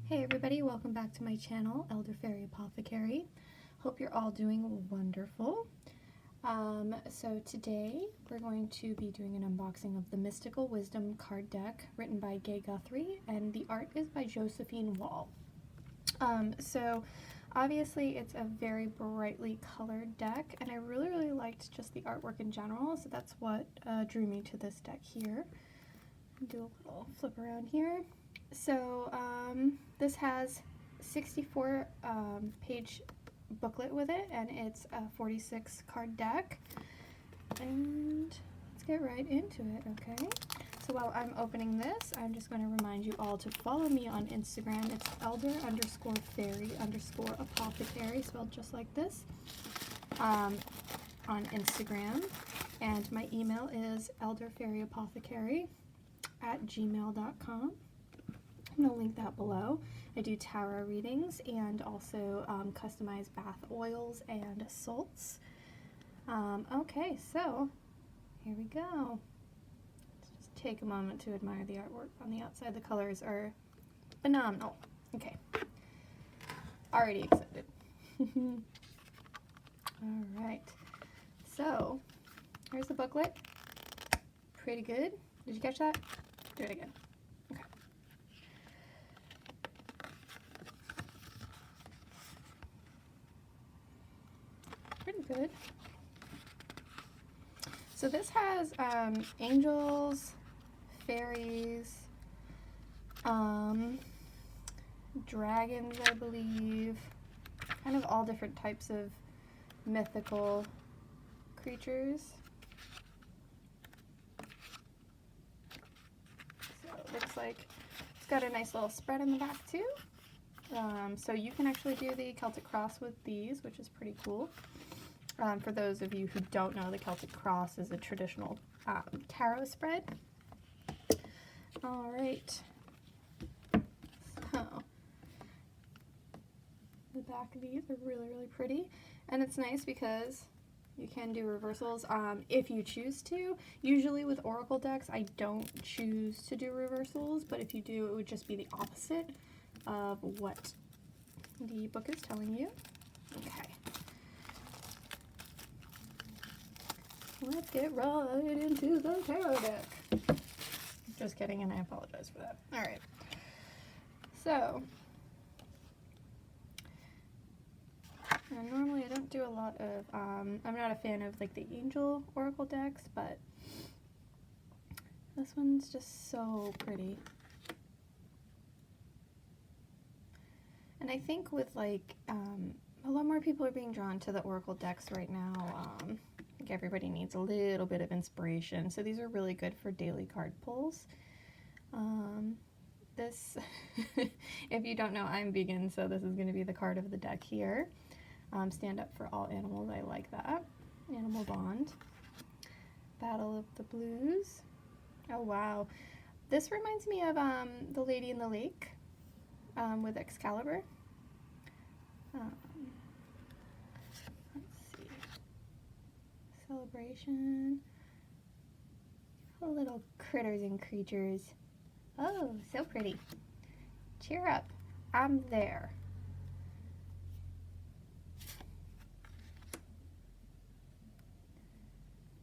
Hey everybody, welcome back to my channel, Elder Fairy Apothecary. Hope you're all doing wonderful. So today we're going to be doing an unboxing of the Mystical Wisdom card deck written by Gaye Guthrie, and the art is by Josephine Wall. So obviously it's a very brightly colored deck, and I really liked just the artwork in general, so that's what drew me to this deck here. Do a little flip around here. So this has 64 page booklet with it, and it's a 46 card deck. And let's get right into it, okay? So while I'm opening this, I'm just going to remind you all to follow me on Instagram. It's elder_fairy_apothecary, spelled just like this, on Instagram. And my email is elderfairyapothecary@gmail.com. I'm going to link that below. I do tarot readings and also customized bath oils and salts. Okay, so here we go. Let's just take a moment to admire the artwork on the outside. The colors are phenomenal. Okay, already excited. Alright, so here's the booklet. Pretty good. Did you catch that? Do it again. Okay. Pretty good. So this has angels, fairies, dragons, I believe, kind of all different types of mythical creatures. So it looks like it's got a nice little spread in the back too. So you can actually do the Celtic Cross with these, which is pretty cool. For those of you who don't know, the Celtic Cross is a traditional tarot spread. Alright, so the back of these are really pretty, and it's nice because you can do reversals if you choose to. Usually with oracle decks, I don't choose to do reversals, but if you do, it would just be the opposite of what the book is telling you. Okay. Let's get right into the tarot deck. Just kidding, and I apologize for that. Alright. So, normally I don't do a lot of, I'm not a fan of like the angel oracle decks, but this one's just so pretty. And I think with like, a lot more people are being drawn to the oracle decks right now. I think everybody needs a little bit of inspiration, so these are really good for daily card pulls. This, if you don't know, I'm vegan, so this is going to be the card of the deck here. Stand up for all animals, I like that. Animal Bond. Battle of the Blues. Oh wow. This reminds me of The Lady in the Lake with Excalibur. Let's see. Celebration. Little critters and creatures. Oh, so pretty. Cheer up. I'm there.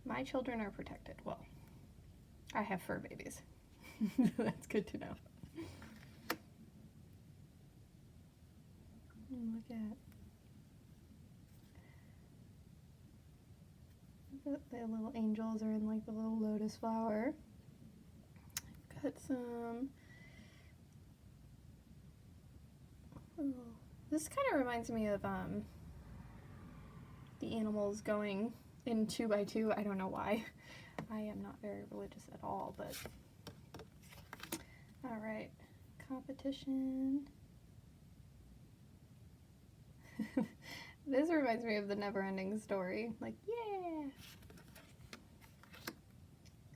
My children are protected. Well, I have fur babies. That's good to know. Look at the little angels are in like the little lotus flower. I've got some. Oh, this kind of reminds me of the animals going in 2 by 2. I don't know why. I am not very religious at all, but all right. Competition. This reminds me of the Never-Ending Story. Like, yeah!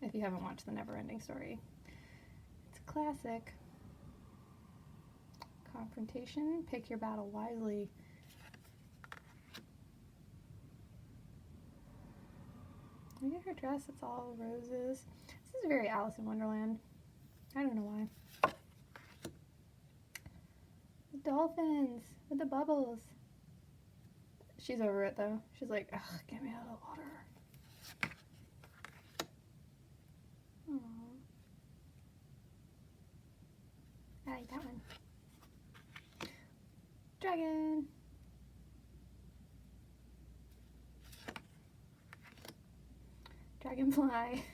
If you haven't watched the Never-Ending Story, it's a classic. Confrontation. Pick your battle wisely. Look at her dress. It's all roses. This is very Alice in Wonderland. I don't know why. Dolphins with the bubbles. She's over it though. She's like, ugh, get me out of the water. Aww. I like that one. Dragon. Dragonfly.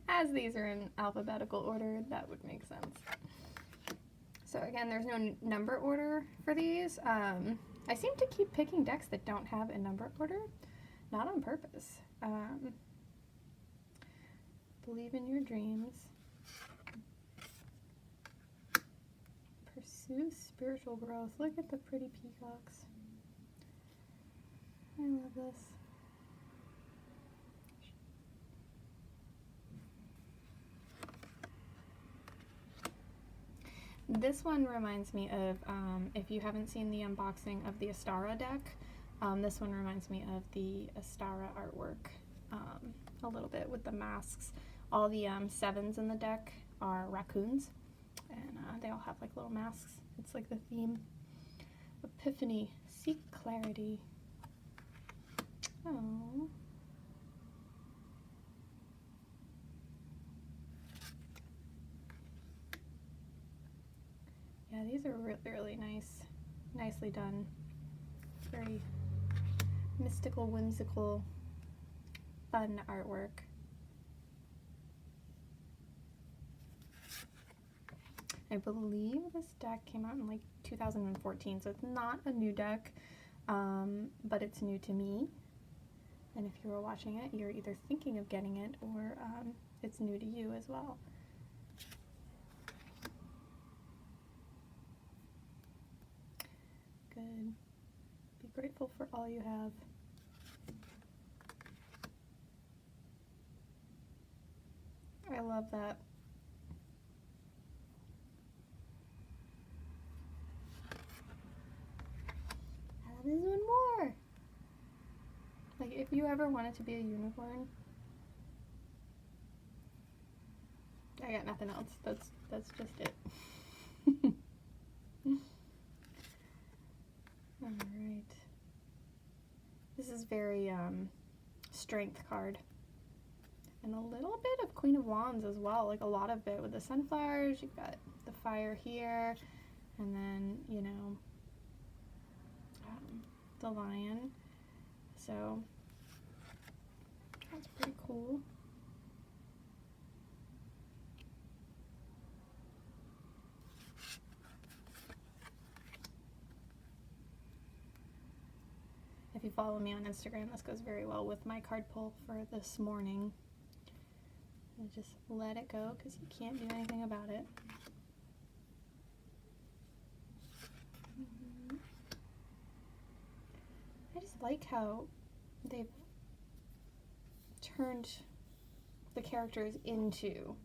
As these are in alphabetical order, that would make sense. So again, there's no number order for these. I seem to keep picking decks that don't have a number order, not on purpose. Believe in your dreams. Pursue spiritual growth. Look at the pretty peacocks. I love this. This one reminds me of, if you haven't seen the unboxing of the Astara deck, this one reminds me of the Astara artwork a little bit with the masks. All the 7s in the deck are raccoons, and they all have like little masks. It's like the theme. Epiphany, seek clarity. Oh. Yeah, these are really, really nice. Nicely done. Very mystical, whimsical, fun artwork. I believe this deck came out in like 2014, so it's not a new deck, but it's new to me. And if you were watching it, you're either thinking of getting it or it's new to you as well. Good. Be grateful for all you have. I love that. I love this one more. Like, if you ever wanted to be a unicorn, I got nothing else. That's just it. Alright. This is very strength card. And a little bit of Queen of Wands as well, like a lot of it with the sunflowers. You've got the fire here, and then, you know, the lion. So that's pretty cool. If you follow me on Instagram, this goes very well with my card pull for this morning. And just let it go because you can't do anything about it. I just like how they've turned the characters into,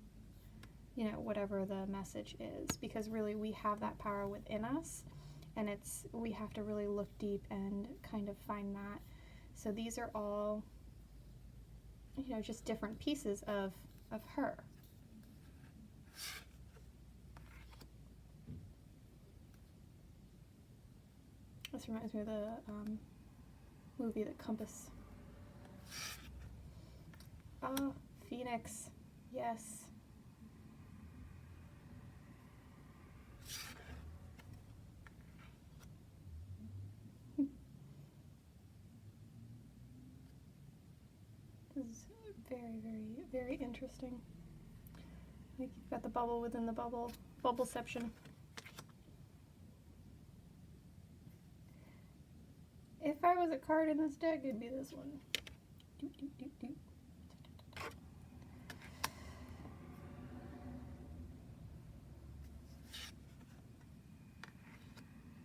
you know, whatever the message is, because really we have that power within us, and we have to really look deep and kind of find that. So these are all, you know, just different pieces of her. This reminds me of the movie The Compass. Oh, Phoenix. Yes. This is very, very, very interesting. Like, you've got the bubble within the bubble. Bubbleception. If I was a card in this deck, it'd be this one. Doot, doot, doot, doot.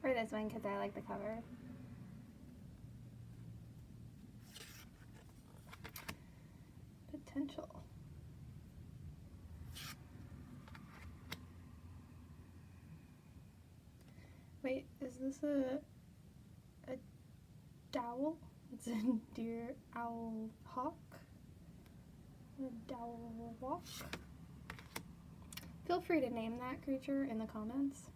Or this one, because I like the cover. Potential. Wait, is this a dowel? It's a deer, owl, hawk? A dowel walk? Feel free to name that creature in the comments.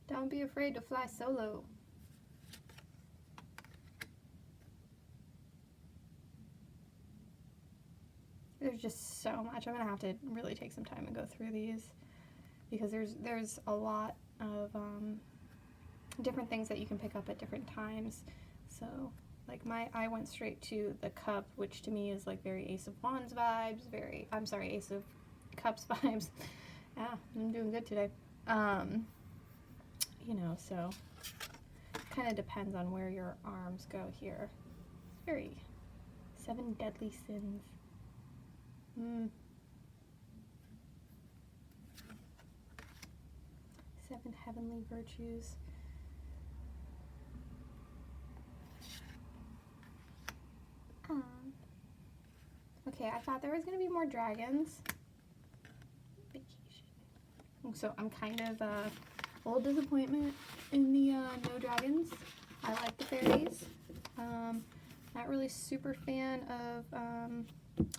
Don't be afraid to fly solo. There's just so much. I'm gonna have to really take some time and go through these because there's a lot of different things that you can pick up at different times. So like I went straight to the cup, which to me is like very Ace of Wands vibes, Ace of Cups vibes. Yeah, I'm doing good today. You know, so kind of depends on where your arms go here. It's very 7 deadly sins. 7 heavenly virtues. Okay, I thought there was going to be more dragons. Vacation. So I'm kind of a little disappointment in the no dragons. I like the fairies. Not really super fan of, what's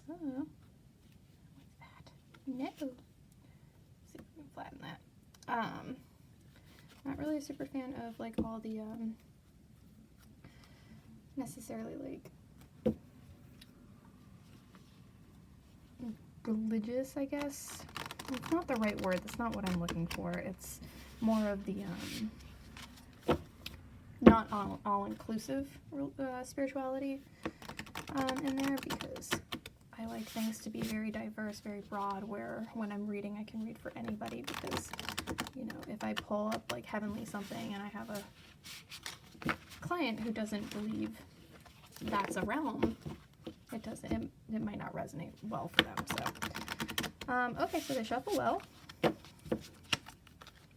that? No. Let's see if we can flatten that. Not really a super fan of like all the, necessarily like religious, I guess. It's not the right word. That's not what I'm looking for. It's more of the not all-inclusive spirituality in there, because I like things to be very diverse, very broad, where when I'm reading I can read for anybody, because, you know, if I pull up like heavenly something and I have a client who doesn't believe that's a realm, it might not resonate well for them. So okay, so they shuffle well,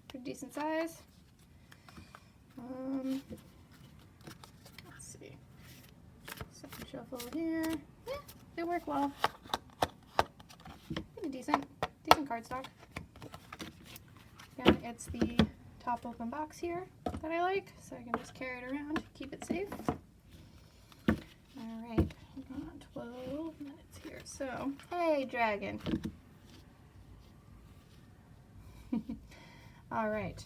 pretty decent size. Let's see, second shuffle here. Yeah, they work well. Pretty decent cardstock. Again, it's the top open box here that I like, so I can just carry it around, keep it safe. Alright, we've got 12 minutes here. So, hey, dragon. Alright,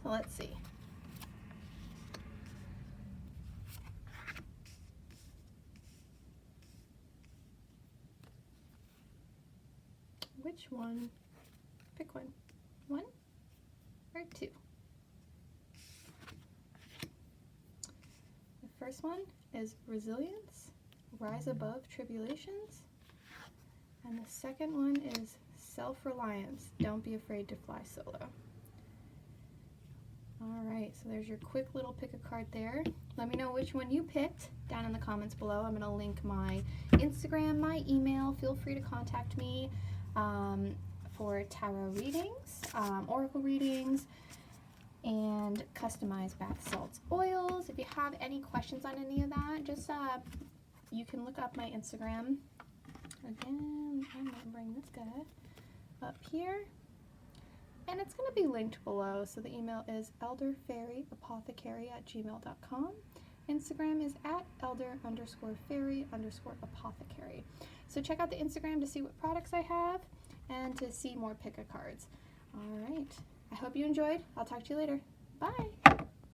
so let's see. Which one? Pick one. 1 or 2? The first one is resilience, rise above tribulations. And the second one is self-reliance, don't be afraid to fly solo. Alright, so there's your quick little pick a card there. Let me know which one you picked down in the comments below. I'm going to link my Instagram, my email. Feel free to contact me for tarot readings, oracle readings, and customized bath salts, oils. If you have any questions on any of that, just you can look up my Instagram. Again, I'm going to bring this guy up here, and it's going to be linked below. So the email is elderfairyapothecary@gmail.com. Instagram is @elder_fairy_apothecary. So check out the Instagram to see what products I have and to see more pick-a cards. All right. I hope you enjoyed. I'll talk to you later. Bye.